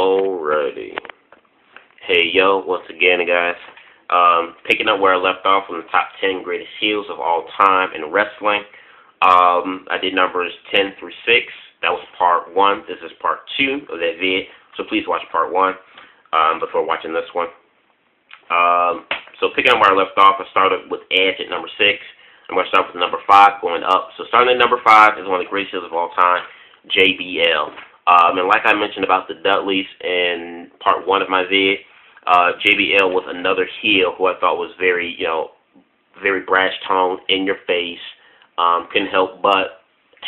Alrighty. Hey, yo, once again, guys. Picking up where I left off on the top 10 greatest heels of all time in wrestling. I did numbers 10 through 6. That was part 1. This is part 2 of that vid. So please watch part 1 before watching this one. So picking up where I left off, I started with Edge at number 6. I'm going to start with number 5 going up. So starting at number 5 is one of the greatest heels of all time, JBL. And like I mentioned about the Dudleys in part 1 of my vid, JBL was another heel who I thought was very, very brash toned, in your face. Couldn't help but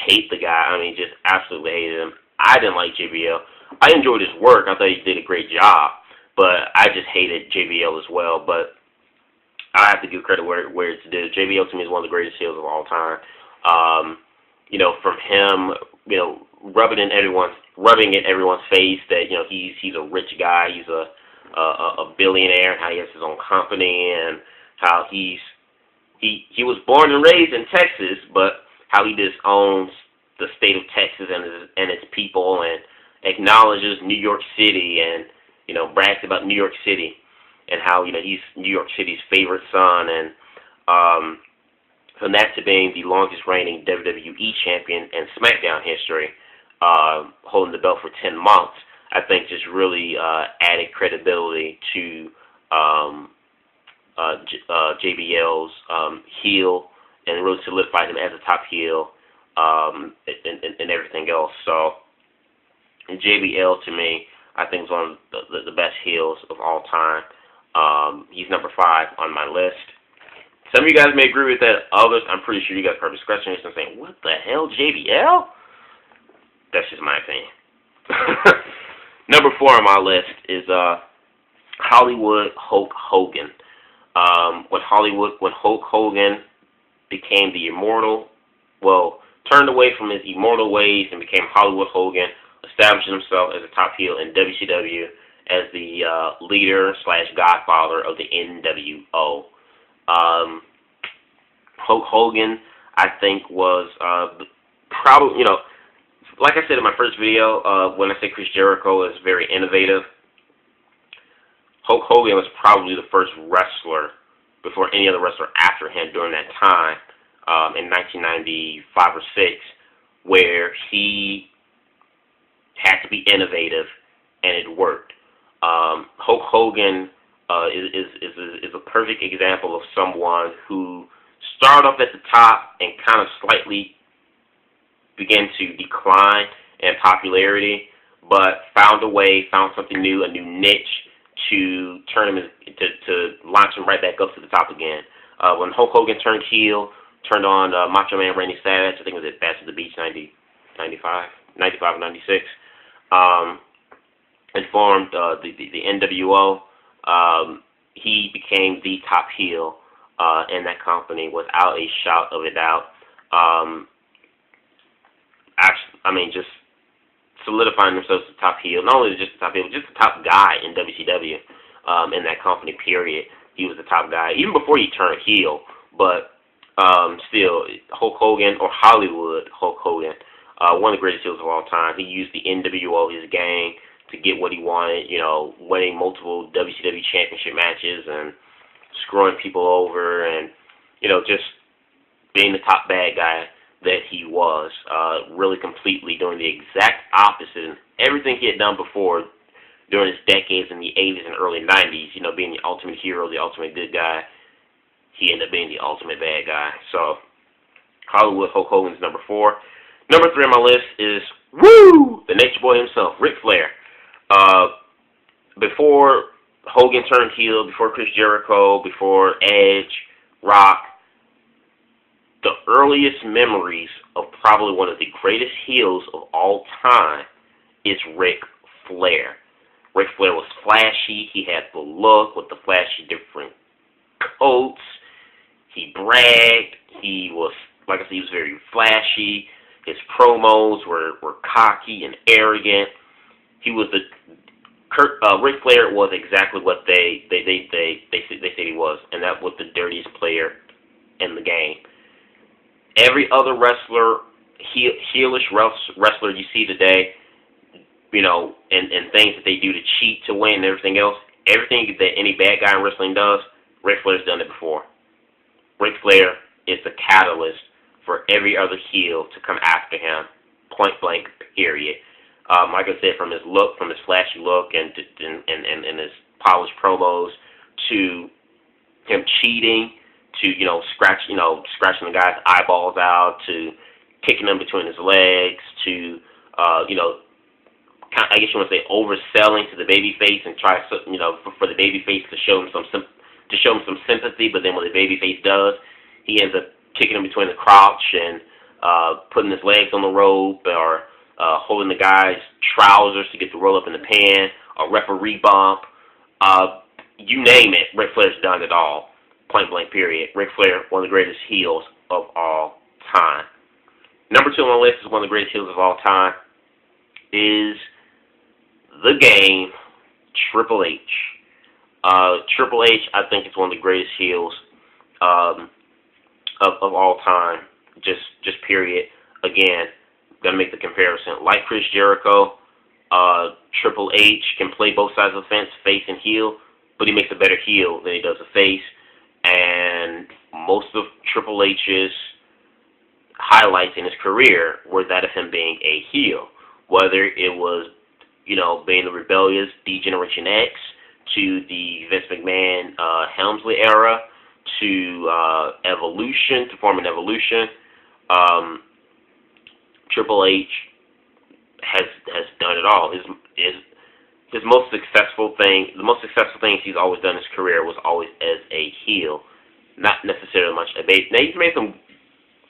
hate the guy. I mean, just absolutely hated him. I didn't like JBL. I enjoyed his work. I thought he did a great job, but I just hated JBL as well. But I have to give credit where it's due. JBL to me is one of the greatest heels of all time. From him, rubbing in everyone's face that he's a rich guy, he's a billionaire, how he has his own company, and how he was born and raised in Texas, but how he just owns the state of Texas and its people, and acknowledges New York City, and brags about New York City, and how he's New York City's favorite son, and from that to being the longest reigning WWE champion in SmackDown history, holding the belt for 10 months, I think just really added credibility to JBL's heel, and really solidified him as a top heel and everything else. So JBL to me, I think is one of the best heels of all time. He's number 5 on my list. Some of you guys may agree with that. Others, I'm pretty sure you guys probably scratching this and saying, "What the hell, JBL?" That's just my opinion. Number 4 on my list is Hollywood Hulk Hogan. When Hulk Hogan became the immortal, turned away from his immortal ways and became Hollywood Hogan, establishing himself as a top heel in WCW as the leader/godfather of the NWO. Hulk Hogan, I think, was probably, like I said in my first video, when I say Chris Jericho is very innovative, Hulk Hogan was probably the first wrestler before any other wrestler after him during that time, in 1995 or 6, where he had to be innovative, and it worked. Hulk Hogan is a perfect example of someone who started off at the top and kind of slightly began to decline in popularity, but found something new, a new niche to turn him to launch him right back up to the top again. When Hulk Hogan turned heel, turned on Macho Man Randy Savage, I think it was at Bash at the Beach 95 or 96, and formed the NWO. He became the top heel in that company without a shout of a doubt. Just solidifying themselves as the top heel. Not only just the top heel, but just the top guy in WCW in that company, period. He was the top guy, even before he turned heel. But still, Hulk Hogan, or Hollywood Hulk Hogan, one of the greatest heels of all time. He used the NWO, his gang, to get what he wanted, winning multiple WCW championship matches and screwing people over, and, just being the top bad guy that he was, really completely doing the exact opposite. Everything he had done before during his decades in the 80s and early 90s, being the ultimate hero, the ultimate good guy, he ended up being the ultimate bad guy. So, Hollywood Hulk Hogan's number 4. Number 3 on my list is, the Nature Boy himself, Ric Flair. Before Hogan turned heel, before Chris Jericho, before Edge, Rock, the earliest memories of probably one of the greatest heels of all time is Ric Flair. Ric Flair was flashy. He had the look with the flashy different coats. He bragged. He was, like I said, he was very flashy. His promos were cocky and arrogant. He was Ric Flair was exactly what they said he was, and that was the dirtiest player in the game. Every other wrestler, heelish wrestler you see today, and things that they do to cheat to win and everything else. Everything that any bad guy in wrestling does, Ric Flair's done it before. Ric Flair is the catalyst for every other heel to come after him, point blank, period. Like I said, from his look, from his flashy look, and his polished promos, to him cheating, to scratching the guy's eyeballs out, to kicking him between his legs, to I guess you want to say overselling to the babyface and try for the babyface to show him some sympathy, but then when the babyface does, he ends up kicking him between the crotch and putting his legs on the rope, or holding the guy's trousers to get the roll up in the pan, a referee bump, you name it, Ric Flair's done it all. Point blank, period. Ric Flair, one of the greatest heels of all time. Number 2 on my list is one of the greatest heels of all time is the Game, Triple H. Triple H, I think, is one of the greatest heels of all time. Just period. Again, gonna make the comparison. Like Chris Jericho, Triple H can play both sides of the fence, face and heel, but he makes a better heel than he does a face. And most of Triple H's highlights in his career were that of him being a heel, whether it was being the rebellious D-Generation X, to the Vince McMahon Helmsley era, to Evolution, to forming Evolution. Triple H has done it all. His most successful things he's always done in his career was always as a heel, not necessarily much a baby. Now, he's made some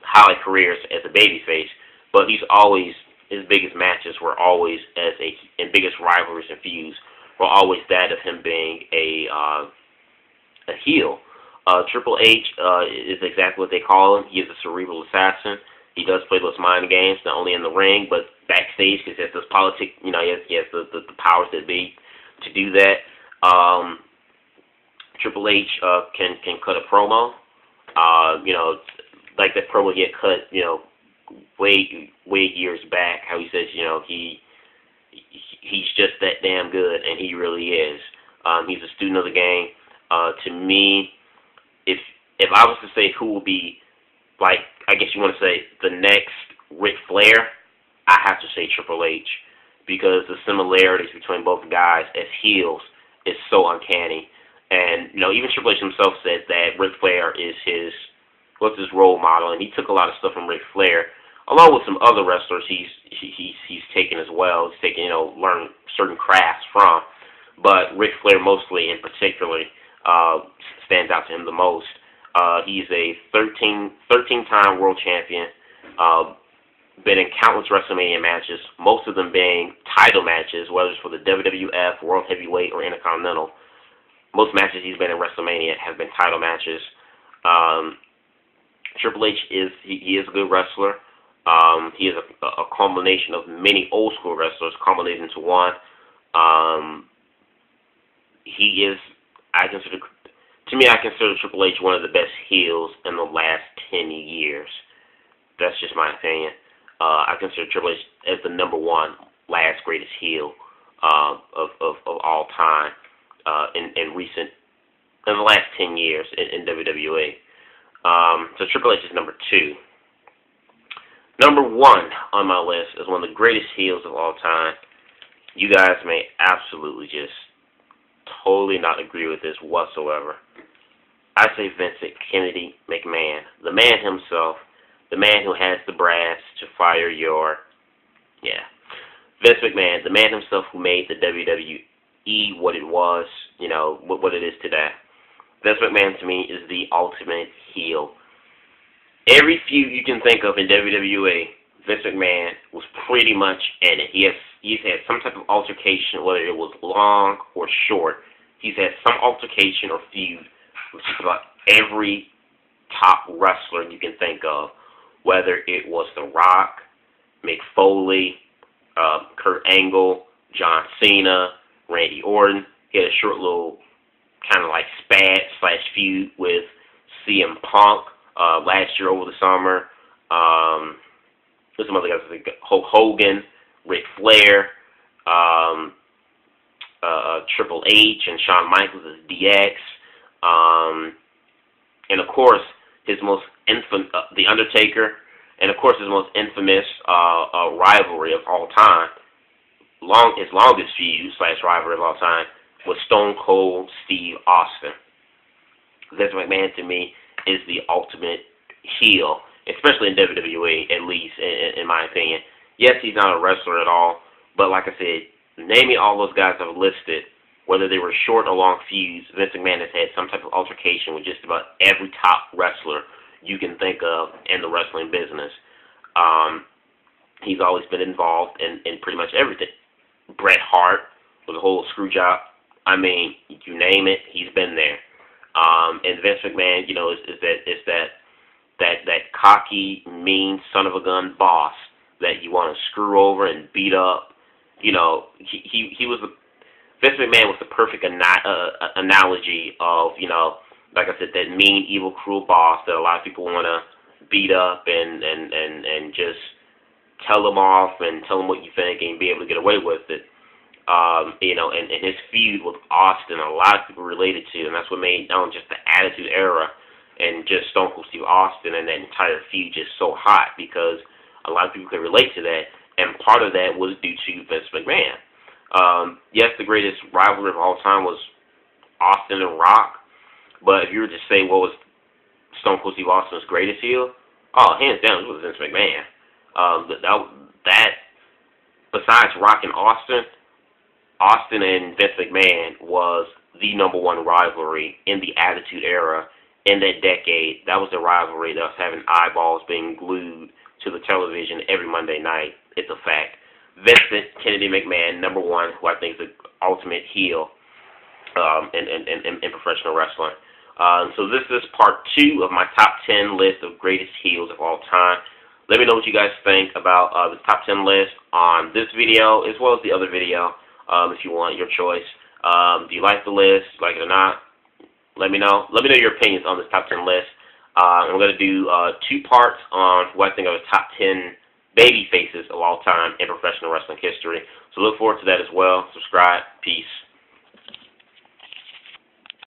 highlight careers as a babyface, but his biggest matches were always and biggest rivalries and feuds were always that of him being a heel. Triple H is exactly what they call him. He is a cerebral assassin. He does play those mind games, not only in the ring, but backstage, because he has this he has the powers that be to do that. Triple H can cut a promo. Like that promo he had cut, way years back, how he says, he's just that damn good, and he really is. He's a student of the game. To me, if I was to say who will be, like, I guess you want to say the next Ric Flair, I have to say Triple H, because the similarities between both guys as heels is so uncanny. And even Triple H himself said that Ric Flair is his role model, and he took a lot of stuff from Ric Flair, along with some other wrestlers he's taken as well. He's taken learned certain crafts from, but Ric Flair mostly, in particular, stands out to him the most. He's a 13-time world champion, been in countless WrestleMania matches, most of them being title matches, whether it's for the WWF, World Heavyweight, or Intercontinental. Most matches he's been in WrestleMania have been title matches. Triple H is a good wrestler. He is a culmination of many old school wrestlers culminated into one. I consider Triple H one of the best heels in the last 10 years. That's just my opinion. I consider Triple H as the number 1 last greatest heel of all time in the last 10 years in WWE. So Triple H is number 2. Number 1 on my list is one of the greatest heels of all time. You guys may absolutely just totally not agree with this whatsoever. I say Vincent Kennedy McMahon, the man himself, the man who has the brass to fire Vince McMahon, the man himself who made the WWE what it was, what it is today. Vince McMahon, to me, is the ultimate heel. Every feud you can think of in WWE, Vince McMahon was pretty much in it. He's had some type of altercation, whether it was long or short. He's had some altercation or feud with just about every top wrestler you can think of, whether it was The Rock, Mick Foley, Kurt Angle, John Cena, Randy Orton. He had a short little kind of like spat/feud with CM Punk last year over the summer. There's some other guys like Hulk Hogan, Ric Flair. Triple H and Shawn Michaels as DX, and of course his most The Undertaker, and of course his most infamous rivalry of all time, his longest feud / rivalry of all time, was Stone Cold Steve Austin. Vince McMahon to me is the ultimate heel, especially in WWE, at least in my opinion. Yes, he's not a wrestler at all, but like I said, name me all those guys I've listed, whether they were short or long feuds. Vince McMahon has had some type of altercation with just about every top wrestler you can think of in the wrestling business. He's always been involved in pretty much everything. Bret Hart with the whole screw job. I mean, you name it, he's been there. And Vince McMahon, you know, is that cocky, mean son of a gun boss that you want to screw over and beat up. You know, he was Vince McMahon was the perfect analogy of, you know, like I said, that mean, evil, cruel boss that a lot of people want to beat up and just tell them off and tell them what you think and be able to get away with it. You know, and his feud with Austin, a lot of people related to, and that's what made not only just the Attitude Era and just Stone Cold Steve Austin and that entire feud just so hot, because a lot of people could relate to that, and part of that was due to Vince McMahon. Yes, the greatest rivalry of all time was Austin and Rock, but if you were to say what was Stone Cold Steve Austin's greatest heel, hands down, it was Vince McMahon. That besides Rock and Austin and Vince McMahon was the #1 rivalry in the Attitude Era in that decade. That was the rivalry that was having eyeballs being glued to the television every Monday night. It's a fact. Vincent Kennedy McMahon, #1, who I think is the ultimate heel in professional wrestling. So this is part 2 of my top 10 list of greatest heels of all time. Let me know what you guys think about the top 10 list on this video as well as the other video. If you want, your choice. Do you like the list? Like it or not? Let me know. Let me know your opinions on this top 10 list. I'm going to do 2 parts on what I think are the top 10 baby faces of all time in professional wrestling history. So look forward to that as well. Subscribe. Peace.